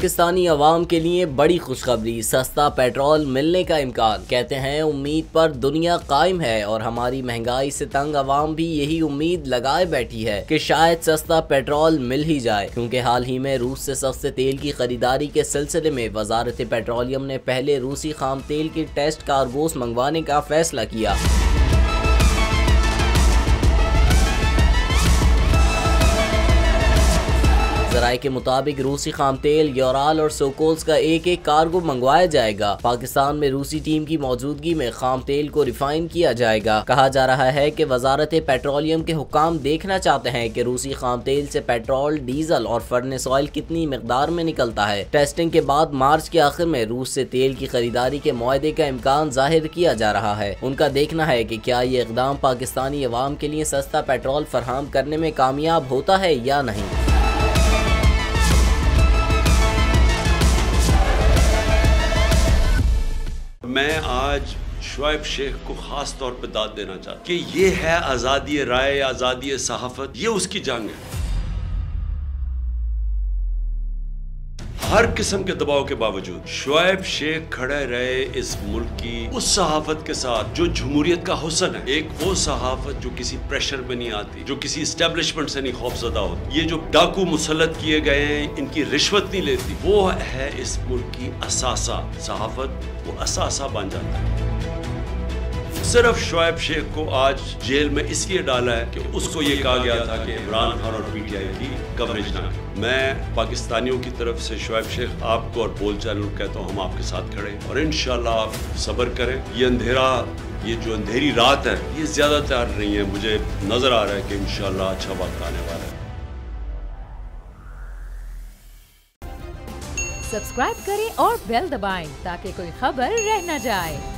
पाकिस्तानी अवाम के लिए बड़ी खुशखबरी, सस्ता पेट्रोल मिलने का इम्कान। कहते हैं उम्मीद पर दुनिया कायम है और हमारी महंगाई से तंग अवाम भी यही उम्मीद लगाए बैठी है कि शायद सस्ता पेट्रोल मिल ही जाए, क्योंकि हाल ही में रूस से सस्ते तेल की खरीदारी के सिलसिले में वजारत पेट्रोलियम ने पहले रूसी खाम तेल की टेस्ट कार्गोस मंगवाने का फैसला किया। जराये के मुताबिक रूसी खाम तेल, यूराल और सोकोल्स का एक एक कार्गो मंगवाया जाएगा। पाकिस्तान में रूसी टीम की मौजूदगी में खाम तेल को रिफाइन किया जाएगा। कहा जा रहा है कि वजारत पेट्रोलियम के हुक्काम देखना चाहते हैं कि रूसी खाम तेल से पेट्रोल, डीजल और फर्नेस ऑयल कितनी मिकदार में निकलता है। टेस्टिंग के बाद मार्च के आखिर में रूस से तेल की खरीदारी के मुआहदे का इम्कान जाहिर किया जा रहा है। उनका देखना है कि क्या ये इकदाम पाकिस्तानी अवाम के लिए सस्ता पेट्रोल फराहम करने में कामयाब होता है या नहीं। मैं आज शुएब शेख को खास तौर पर दाद देना चाहता हूं कि ये है आज़ादी राय, आज़ादी सहाफत, ये उसकी जंग है। हर किस्म के दबाव के बावजूद शुएब शेख खड़े रहे इस मुल्क की उस सहाफत के साथ जो जमहूरियत का हुस्न है। एक वो सहाफत जो किसी प्रेशर में नहीं आती, जो किसी एस्टेब्लिशमेंट से नहीं खौफजदा होती। ये जो डाकू मुसल्लत किए गए हैं, इनकी रिश्वत नहीं लेती, वो है इस मुल्क की असासा। सहाफत वो असासा बन जाता है। सिर्फ शुएब शेख को आज जेल में इसलिए डाला है कि उसको ये कहा गया था कि इमरान खान और पीटीआई की कवरेज ना करें। मैं पाकिस्तानियों की तरफ से शुएब शेख आपको और बोल चैनल कहता हूँ, हम आपके साथ खड़े हैं और इंशाल्लाह आप सब्र करें। ये अंधेरा, ये जो अंधेरी रात है, ये ज्यादा तैयार नहीं है। मुझे नजर आ रहा है कि इंशाल्लाह अच्छा वक्त आने वाला है। सब्सक्राइब करें और बेल दबाएं ताकि कोई खबर रह न जाए।